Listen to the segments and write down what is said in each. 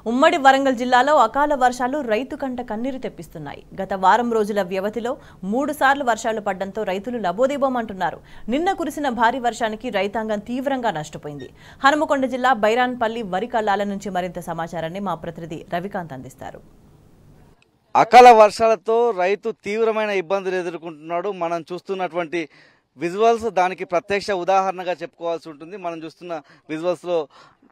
ఉమ్మడి వరంగల్ జిల్లాలో అకాల వర్షాలు రైతు కంట కన్నీరు తెప్పిస్తున్నాయి. గత వారం రోజుల వ్యవధిలో 3 సార్లు వర్షాలు పడడంతో రైతులు లబోదిబోమంటున్నారు. నిన్న కురిసిన భారీ వర్షానికి రైతాంగం తీవ్రంగా నష్టపోయింది. హనుమకొండ జిల్లా బైరాన్పల్లి వరి కల్లాల నుంచి మరింత సమాచారాన్ని మా ప్రతినిధి రవికాంత్ అందిస్తారు. అకాల వర్షాలతో రైతు తీవ్రమైన ఇబ్బందులు ఎదుర్కొంటున్నాడు. మనం చూస్తున్నటువంటి విజువల్స్ దానికి ప్రత్యక్ష ఉదాహరణగా చెప్పుకోవాల్సి ఉంటుంది. మనం చూస్తున్న విజువల్స్లో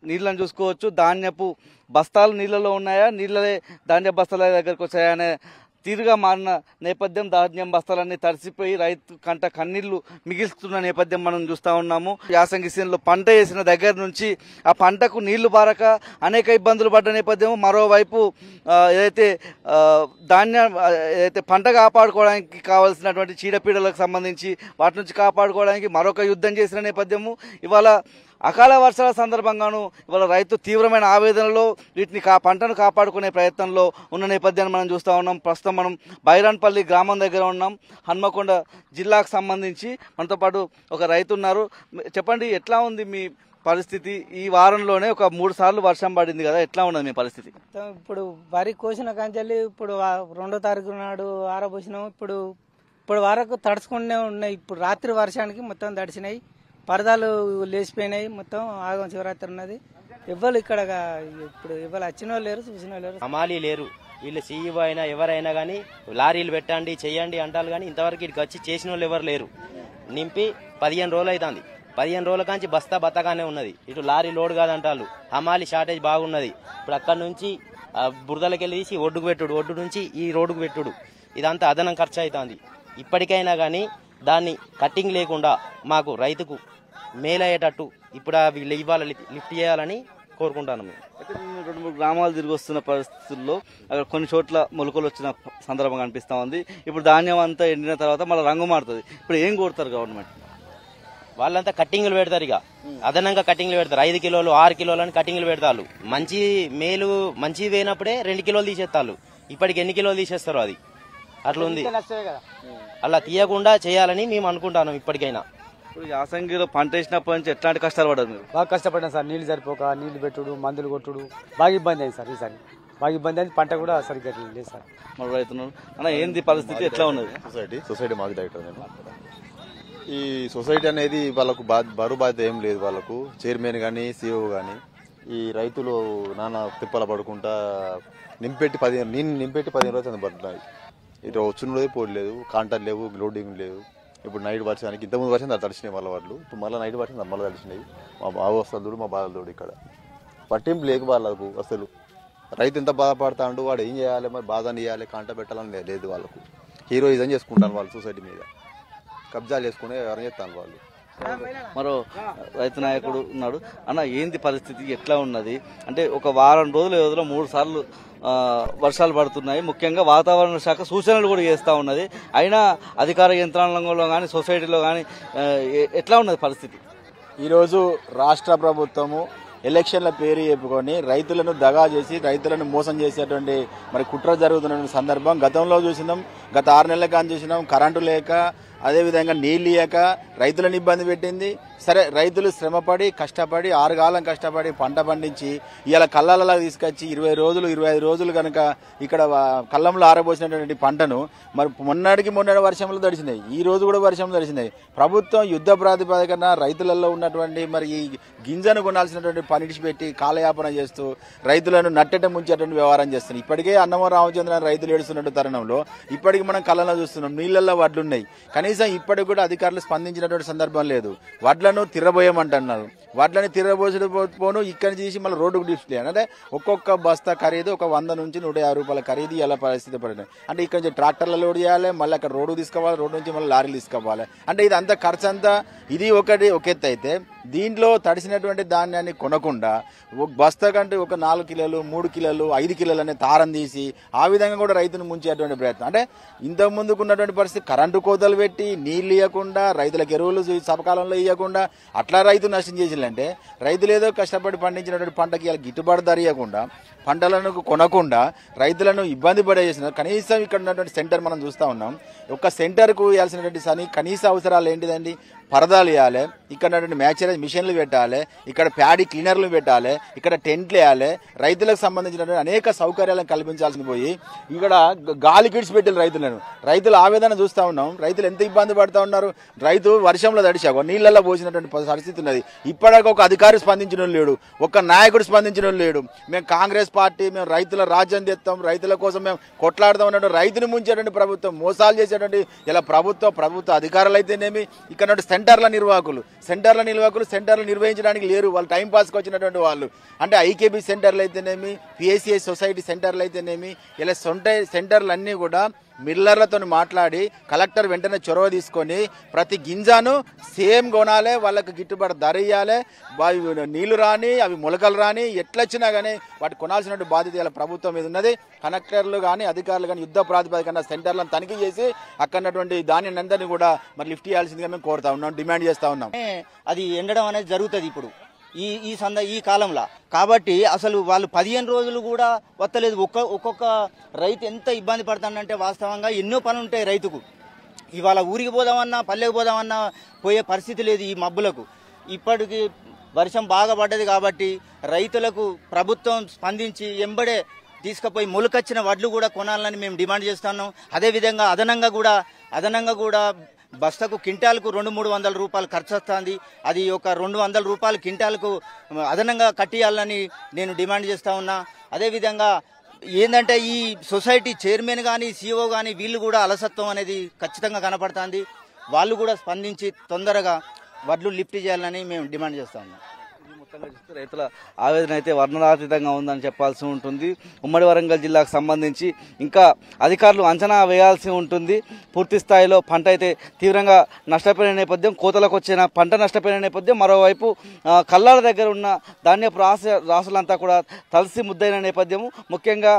నీళ్ళని చూసుకోవచ్చు. ధాన్యపు బస్తాలు నీళ్ళలో ఉన్నాయా, నీళ్ళలే ధాన్య బస్తాల దగ్గరకు వచ్చాయనే తీరుగా మారిన నేపథ్యం. ధాన్యం బస్తాలన్నీ తడిసిపోయి రైతు కంట కన్నీళ్లు మిగిల్చుతున్న నేపథ్యం మనం చూస్తూ ఉన్నాము. యాసంగి సీజన్లో పంట వేసిన దగ్గర నుంచి ఆ పంటకు నీళ్లు బారక అనేక ఇబ్బందులు పడ్డ నేపథ్యం. మరోవైపు ఏదైతే పంట కాపాడుకోవడానికి కావాల్సినటువంటి చీడపీడలకు సంబంధించి వాటి నుంచి కాపాడుకోవడానికి మరొక యుద్ధం చేసిన నేపథ్యము. ఇవాళ అకాల వర్షాల సందర్భంగాను ఇవాళ రైతు తీవ్రమైన ఆవేదనలో వీటిని పంటను కాపాడుకునే ప్రయత్నంలో ఉన్న నేపథ్యాన్ని మనం చూస్తూ ఉన్నాం. ప్రస్తుతం మనం బైరాన్పల్లి గ్రామం దగ్గర ఉన్నాం. హన్మకొండ జిల్లాకు సంబంధించి మనతో పాటు ఒక రైతు ఉన్నారు. చెప్పండి, ఎట్లా ఉంది మీ పరిస్థితి? ఈ వారంలోనే ఒక 3 సార్లు వర్షం పడింది కదా, ఎట్లా ఉన్నది మీ పరిస్థితి? ఇప్పుడు వరి కోసిన కాంచెల్లి ఇప్పుడు 2వ తారీఖు నాడు ఆరబోసినాం. ఇప్పుడు వరకు తడుచుకుంటూనే ఉన్నాయి. ఇప్పుడు రాత్రి వర్షానికి మొత్తం తడిసినాయి, పరదాలు లేచిపోయినాయి, మొత్తం ఆగం శివరాత్రి ఉన్నది. ఎవ్వరు ఇక్కడ ఇప్పుడు ఎవరు వచ్చిన వాళ్ళు లేరు, చూసిన వాళ్ళు లేరు, హమాలీ లేరు. వీళ్ళు సీఈఓ అయినా ఎవరైనా కానీ లారీలు పెట్టండి చెయ్యండి అంటారు, కానీ ఇంతవరకు ఇక్కడికి వచ్చి చేసిన వాళ్ళు ఎవరు లేరు. నింపి 15 రోజులు అవుతుంది. 15 రోజుల కాంచి బస్తాగానే ఉన్నది. ఇటు లారీ లోడ్ కాదంటారు. హమాలీ షార్టేజ్ బాగున్నది. ఇప్పుడు అక్కడ నుంచి బురదలకి వెళ్ళి తీసి ఒడ్డుకు పెట్టుడు, ఒడ్డు నుంచి ఈ రోడ్డుకు పెట్టుడు, ఇదంతా అదనం ఖర్చు అవుతుంది. ఇప్పటికైనా కానీ దాన్ని కట్టింగ్ లేకుండా మాకు రైతుకు మేలయ్యేటట్టు ఇప్పుడు వీళ్ళు ఇవాళ లిఫ్ట్ చేయాలని కోరుకుంటాను. మేము 2-3 గ్రామాలు తిరిగి వస్తున్న పరిస్థితుల్లో అక్కడ కొన్ని చోట్ల మొలకలు వచ్చిన సందర్భం కనిపిస్తూ ఉంది. ఇప్పుడు ధాన్యం అంతా ఎండిన తర్వాత మళ్ళీ రంగు మారుతుంది. ఇప్పుడు ఏం కోరుతారు గవర్నమెంట్? వాళ్ళంతా కట్టింగ్లు పెడతారు. ఇక అదనంగా కట్టింగ్లు పెడతారు. 5 కిలోలు 6 కిలోలు అని కట్టింగ్లు పెడతారు. మంచి వేయినప్పుడే 2 కిలోలు తీసేస్తారు. ఇప్పటికి ఎన్ని కిలోలు తీసేస్తారు? అది అట్లుంది. అలా తీయకుండా చేయాలని మేము అనుకుంటాను. ఇప్పటికైనా ఇప్పుడు యాసంగిలో పంట వేసినప్పటి నుంచి ఎట్లాంటి కష్టాలు పడదు? మీరు బాగా కష్టపడ్డాం సార్. నీళ్లు సరిపోక నీళ్లు పెట్టుడు, మందులు కొట్టుడు బాగా ఇబ్బంది అయింది సార్. ఈసారి బాగా ఇబ్బంది అయింది. పంట కూడా సరిగ్గా లేదు సార్. మరి రైతున్నారు అన్న, ఏంది పరిస్థితి, ఎట్లా ఉన్నది? సొసైటీ మాకు డైరెక్టర్ నేను. ఈ సొసైటీ అనేది వాళ్ళకు బరువు బాధ్యత ఏం లేదు. వాళ్ళకు చైర్మన్ కానీ సీఈఓ కానీ ఈ రైతులు నాన్న తిప్పల పడుకుంటా నింపెట్టి 15 రోజులు పడుతున్నాయి. ఇటు వచ్చినది పోలేదు, కాంటాలు లేవు, లోడింగ్ లేవు. ఇప్పుడు నైట్ వర్షానికి ఇంతకుముందు వర్షం తడిచినాయి వాళ్ళు. ఇప్పుడు మళ్ళీ నైట్ వర్షం మళ్ళీ తడిచినాయి. మా అవస్థలు మా బాధలు తోడు ఇక్కడ పట్టింపు లేక వాళ్ళకు అసలు. రైతు ఎంత బాధపడతాడు, వాడు ఏం చేయాలి, మరి బాధని ఇవ్వాలి, కాంట పెట్టాలని లేదు వాళ్ళకు. హీరోయిజం చేసుకుంటాను వాళ్ళు. సొసైటీ మీద కబ్జాలు చేసుకుని ఎవరైనా చేస్తాను వాళ్ళు. మరో రైతు నాయకుడు ఉన్నాడు. అన్న, ఏంది పరిస్థితి, ఎట్లా ఉన్నది? అంటే ఒక వారం రోజుల వ్యవధిలో 3 సార్లు వర్షాలు పడుతున్నాయి. ముఖ్యంగా వాతావరణ శాఖ సూచనలు కూడా చేస్తూ ఉన్నది. అయినా అధికార యంత్రాంగంలో కానీ సొసైటీలో కానీ ఎట్లా ఉన్నది పరిస్థితి? ఈరోజు రాష్ట్ర ప్రభుత్వము ఎలక్షన్ల పేరు చెప్పుకొని రైతులను దగా చేసి రైతులను మోసం చేసేటువంటి మరి కుట్ర జరుగుతున్న సందర్భం గతంలో చూసినాం. గత 6 నెలల కానీ చూసినాం. కరెంటు లేక, అదేవిధంగా నీళ్ళు ఇయ్యక రైతులను ఇబ్బంది పెట్టింది. సరే, రైతులు శ్రమపడి కష్టపడి 6 కాలం కష్టపడి పంట పండించి ఇవాళ కళ్ళాలలో తీసుకొచ్చి 20 రోజులు 25 రోజులు కనుక ఇక్కడ కళ్ళంలో ఆరబోసినటువంటి పంటను మరి మొన్నటి వర్షంలో తడిచినాయి. ఈ రోజు కూడా వర్షంలో తడిచినాయి. ప్రభుత్వం యుద్ధ ప్రాతిపదికన రైతులలో ఉన్నటువంటి మరి ఈ గింజను కొనాల్సినటువంటి పనిడిచి పెట్టి కాలయాపన చేస్తూ రైతులను నట్టెట ముంచేటువంటి వ్యవహారం చేస్తున్నాయి. ఇప్పటికే అన్నమో రామచంద్రన్ రైతులు ఏడుస్తున్నట్టు తరుణంలో ఇప్పటికి మనం కళ్ళలో చూస్తున్నాం. నీళ్లలో వడ్లున్నాయి. కనీసం ఇప్పటికి కూడా అధికారులు స్పందించినటువంటి సందర్భం లేదు. వడ్లను తిరబోయమంటున్నారు. వడ్లని తిరబోసిపోను ఇక్కడి నుంచి మళ్ళీ రోడ్డుకు డిస్ప్లే. అంటే ఒక్కొక్క బస్తా ఖరీదు ఒక 100 నుంచి 150 రూపాయల ఖరీదు ఇలా పరిస్థితి పడినాయి. అంటే ఇక్కడ నుంచి ట్రాక్టర్ల లోడ్ చేయాలి, మళ్ళీ అక్కడ రోడ్డు తీసుకోవాలి, రోడ్డు నుంచి మళ్ళీ లారీలు తీసుకోవాలి. అంటే ఇది అంతా ఖర్చు అంతా ఇది ఒక ఎత్తు అయితే దీంట్లో తడిసినటువంటి ధాన్యాన్ని కొనకుండా బస్తా కంటే ఒక 4 కిలోలు 3 కిలోలు 5 కిలోలు అనే తారం తీసి ఆ విధంగా కూడా రైతును ముంచేటువంటి ప్రయత్నం. అంటే ఇంతకు ముందుకు ఉన్నటువంటి పరిస్థితి కరెంటు కోతలు పెట్టి నీళ్లు ఇవ్వకుండా, రైతులకు ఎరువులు సకాలంలో ఇవ్వకుండా అట్లా రైతు నష్టం చేసిందంటే రైతులు ఏదో కష్టపడి పండించినటువంటి పంటకి గిట్టుబాటు ధర ఇవ్వకుండా పంటలను కొనకుండా రైతులను ఇబ్బంది పడేసిన కనీసం ఇక్కడ ఉన్నటువంటి సెంటర్ మనం చూస్తూ ఉన్నాం. ఒక సెంటర్కు ఇవ్వాల్సినటువంటి కనీస అవసరాలు ఏంటిదండి? పరదాలు వేయాలి, ఇక్కడ మ్యాచరైజ్ మిషన్లు పెట్టాలి, ఇక్కడ ప్యాడీ క్లీనర్లు పెట్టాలి, ఇక్కడ టెంట్లు వేయాలి, రైతులకు సంబంధించినటువంటి అనేక సౌకర్యాలను కల్పించాల్సింది పోయి ఇక్కడ గాలి కిడ్స్ పెట్టారు రైతులను. రైతుల ఆవేదన చూస్తూ ఉన్నాం. రైతులు ఎంత ఇబ్బంది పడుతూ ఉన్నారు. రైతు వర్షంలో తడిచాక నీళ్ళల్లో పోసినటువంటి పరిస్థితి ఉన్నది. ఇప్పటిదాకా ఒక అధికారి స్పందించిన లేడు, ఒక నాయకుడు స్పందించిన లేడు. మేము కాంగ్రెస్ పార్టీ, మేము రైతుల రాజ్యం తెస్తాం, రైతుల కోసం మేము కొట్లాడుతూ ఉన్నట్టు రైతుని ముంచేటువంటి ప్రభుత్వం, మోసాలు చేసేటువంటి ఇలా ప్రభుత్వ అధికారులు అయితేనేమి, ఇక్కడ సెంటర్ల నిర్వాహకులు సెంటర్లు నిర్వహించడానికి లేరు. వాళ్ళు టైం పాస్కి వచ్చినటువంటి వాళ్ళు. అంటే ఐకేబీ సెంటర్లు అయితేనేమి, పిఎస్సిఐ సొసైటీ సెంటర్లు అయితేనేమి, ఇలా సెంటర్లు అన్నీ కూడా మిల్లర్లతో మాట్లాడి కలెక్టర్ వెంటనే చొరవ తీసుకొని ప్రతి గింజను సేమ్ కొనాలి, వాళ్ళకి గిట్టుబాటు ధర ఇవ్వాలి. నీళ్లు రాని, అవి మొలకలు రాని, ఎట్లొచ్చినా కానీ వాటి కొనాల్సిన బాధ్యత ఇలా ప్రభుత్వం మీద ఉన్నది. కలెక్టర్లు కానీ అధికారులు కానీ యుద్ధ ప్రాతిపదికన సెంటర్లను తనిఖీ చేసి అక్కడటువంటి ధాన్యాన్ని అందరినీ కూడా మరి లిఫ్ట్ చేయాల్సిందిగా మేము కోరుతా ఉన్నాం, డిమాండ్ చేస్తా ఉన్నాం. అది ఎండడం అనేది జరుగుతుంది ఇప్పుడు ఈ కాలంలో. కాబట్టి అసలు వాళ్ళు 15 రోజులు కూడా వస్తలేదు. ఒక్కొక్క రైతు ఎంత ఇబ్బంది పడతానంటే వాస్తవంగా ఎన్నో పనులు ఉంటాయి రైతుకు. ఇవాళ ఊరికి పోదామన్నా, పల్లెకి పోదామన్నా పోయే పరిస్థితి లేదు ఈ మబ్బులకు. ఇప్పటికి వర్షం బాగా పడ్డది కాబట్టి రైతులకు ప్రభుత్వం స్పందించి ఎంబడే తీసుకుపోయి మొలకొచ్చిన వడ్లు కూడా కొనాలని మేము డిమాండ్ చేస్తున్నాం. అదేవిధంగా అదనంగా కూడా బస్తకు క్వింటాల్కు 200-300 రూపాయలు ఖర్చు వస్తుంది. అది ఒక 200 రూపాయలు క్వింటాల్కు అదనంగా కట్టియాలని నేను డిమాండ్ చేస్తా ఉన్నా. అదేవిధంగా ఏంటంటే ఈ సొసైటీ చైర్మన్ కానీ సిఇఓ కానీ వీళ్ళు కూడా అలసత్వం అనేది ఖచ్చితంగా కనపడుతుంది. వాళ్ళు కూడా స్పందించి తొందరగా వడ్లు లిఫ్ట్ చేయాలని మేము డిమాండ్ చేస్తా ఉన్నాం. రైతుల ఆవేదన అయితే వర్ణనాతీతంగా ఉందని చెప్పాల్సి ఉంటుంది. ఉమ్మడి వరంగల్ జిల్లాకు సంబంధించి ఇంకా అధికారులు అంచనా వేయాల్సి ఉంటుంది. పూర్తి స్థాయిలో పంట అయితే తీవ్రంగా నష్టపోయిన నేపథ్యం, కోతలకు వచ్చిన పంట నష్టపోయిన నేపథ్యం, మరోవైపు కల్లాల దగ్గర ఉన్న ధాన్యపు రాసులంతా కూడా తలసి ముద్దైన నేపథ్యము. ముఖ్యంగా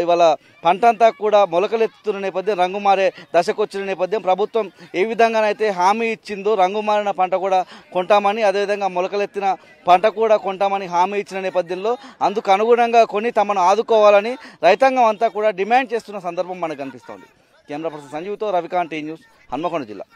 ఇవాళ పంట అంతా కూడా మొలకలెత్తుతున్న నేపథ్యం, రంగు మారే దశకు వచ్చిన నేపథ్యం. ప్రభుత్వం ఏ విధంగానైతే హామీ ఇచ్చిందో రంగు మారిన పంట కూడా కొంటామని, అదేవిధంగా మొలకలెత్తిన పంట కూడా కొంటామని హామీ ఇచ్చిన నేపథ్యంలో అందుకు అనుగుణంగా కొని తమను ఆదుకోవాలని రైతాంగం అంతా కూడా డిమాండ్ చేస్తున్న సందర్భం మనకు కనిపిస్తోంది. కెమెరా పర్సన్ సంజీవ్తో రవికాంత్, న్యూస్, హన్మకొండ జిల్లా.